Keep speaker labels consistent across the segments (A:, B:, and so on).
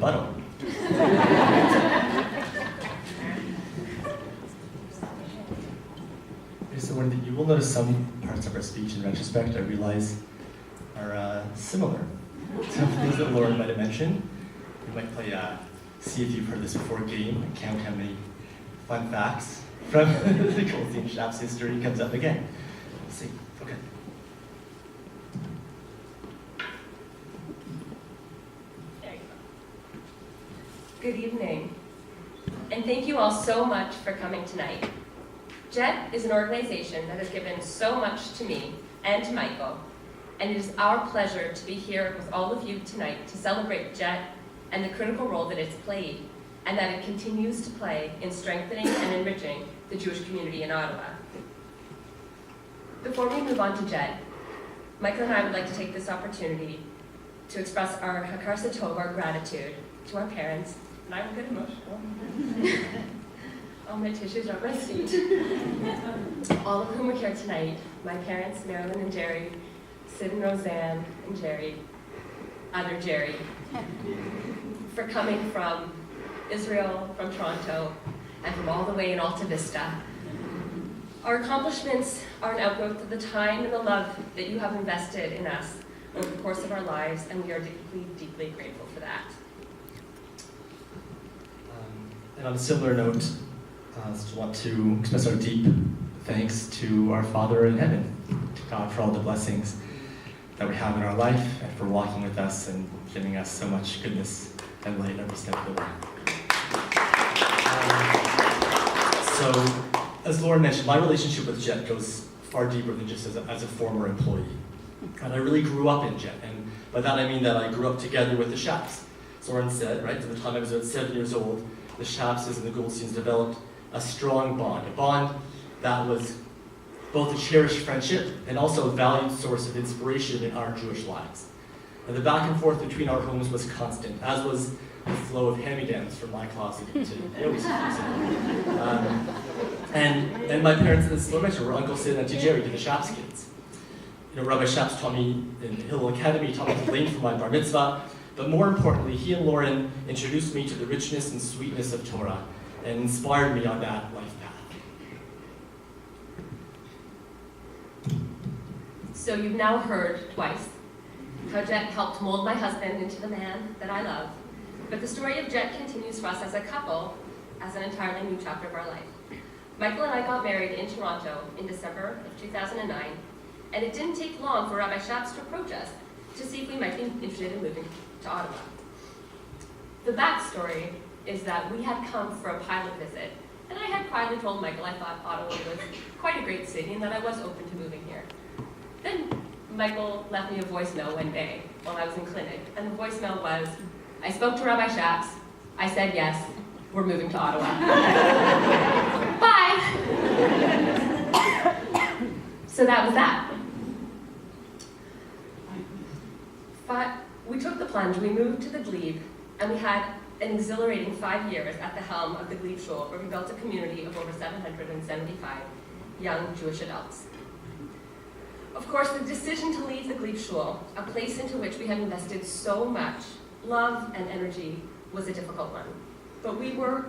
A: rebuttal. So you will notice some parts of our speech in retrospect, I realize, are similar to things that Lauren might have mentioned. We might play see if you've heard this before game and count how many fun facts from the Goldstein Shap's history comes up again. Let's see. Okay.
B: There you go. Good evening, and thank you all so much for coming tonight. JET is an organization that has given so much to me and to Michael, and it is our pleasure to be here with all of you tonight to celebrate JET and the critical role that it's played, and that it continues to play in strengthening and enriching the Jewish community in Ottawa. Before we move on to JET, Michael and I would like to take this opportunity to express our Hakar Satov, our gratitude to our parents, and I will get emotional. All my tissues are on my seat. All of whom are here tonight, my parents, Marilyn and Jerry, Sid and Roseanne and Jerry, other Jerry, for coming from Israel, from Toronto, and from all the way in Alta Vista. Our accomplishments are an outgrowth of the time and the love that you have invested in us over the course of our lives, and we are deeply, deeply grateful for that.
A: And on a similar note, I just want to express our deep thanks to our Father in heaven, to God for all the blessings that we have in our life, and for walking with us and giving us so much goodness and light every step of the way. So, as Lauren mentioned, my relationship with JET goes far deeper than just as a former employee. And I really grew up in JET, and by that I mean that I grew up together with the Shaps. As Lauren said, right, at the time I was about 7 years old, the Shapses and the Goldsteins developed a strong bond, a bond that was both a cherished friendship and also a valued source of inspiration in our Jewish lives. And the back and forth between our homes was constant, as was the flow of hand-me-downs from my closet into Yogi's closet. And my parents, as Lauren mentioned, were Uncle Sid and Auntie Jerry to the Shaps kids. You know, Rabbi Shaps taught me in Hillel Academy, taught me to lane for my bar mitzvah, but more importantly, he and Lauren introduced me to the richness and sweetness of Torah and inspired me on that life path.
B: So you've now heard twice how JET helped mold my husband into the man that I love. But the story of JET continues for us as a couple, as an entirely new chapter of our life. Michael and I got married in Toronto in December of 2009, and it didn't take long for Rabbi Shaps to approach us to see if we might be interested in moving to Ottawa. The backstory is that we had come for a pilot visit, and I had quietly told Michael I thought Ottawa was quite a great city and that I was open to moving here. Then Michael left me a voicemail one day while I was in clinic, and the voicemail was, I spoke to Rabbi Shaps, I said yes, we're moving to Ottawa. Bye! So that was that. But we took the plunge, we moved to the Glebe, and we had an exhilarating 5 years at the helm of the Glebe Shul, where we built a community of over 775 young Jewish adults. Of course, the decision to leave the Glebe Shul, a place into which we had invested so much love and energy, was a difficult one. But we were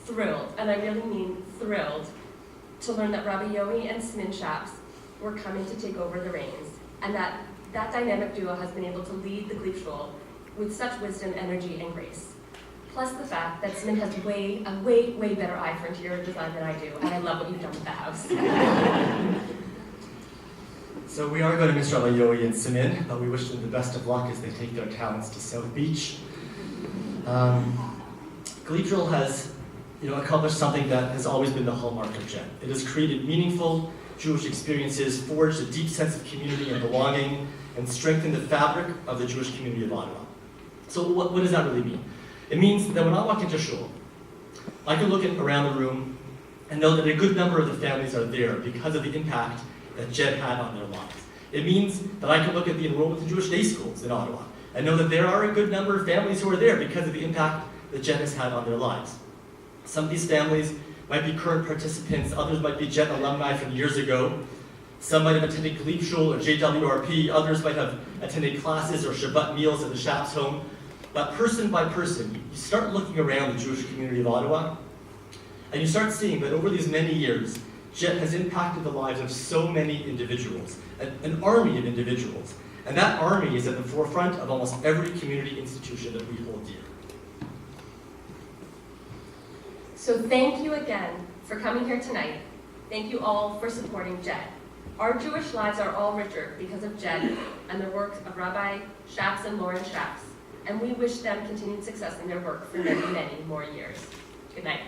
B: thrilled, and I really mean thrilled, to learn that Rabbi Yohi and Smin Shaps were coming to take over the reins, and that dynamic duo has been able to lead the Glebe Shul with such wisdom, energy, and grace. Plus the fact that Smin has a way better eye for interior design than I do, and I love what you've done with the house.
A: So we are going to miss Rabbi Yohi and Simin, but we wish them the best of luck as they take their talents to South Beach. Glebe Shul has accomplished something that has always been the hallmark of JET. It has created meaningful Jewish experiences, forged a deep sense of community and belonging, and strengthened the fabric of the Jewish community of Ottawa. So what does that really mean? It means that when I walk into shul, I can look around the room and know that a good number of the families are there because of the impact that JET had on their lives. It means that I can look at the enrollment in Jewish day schools in Ottawa and know that there are a good number of families who are there because of the impact that JET has had on their lives. Some of these families might be current participants, others might be JET alumni from years ago. Some might have attended Glebe Shul or JWRP, others might have attended classes or Shabbat meals at the Shaps home. But person by person, you start looking around the Jewish community of Ottawa, and you start seeing that over these many years, JET has impacted the lives of so many individuals, an army of individuals. And that army is at the forefront of almost every community institution that we hold dear.
B: So thank you again for coming here tonight. Thank you all for supporting JET. Our Jewish lives are all richer because of JET and the work of Rabbi Shaps and Lauren Shaps. And we wish them continued success in their work for many, many more years. Good night.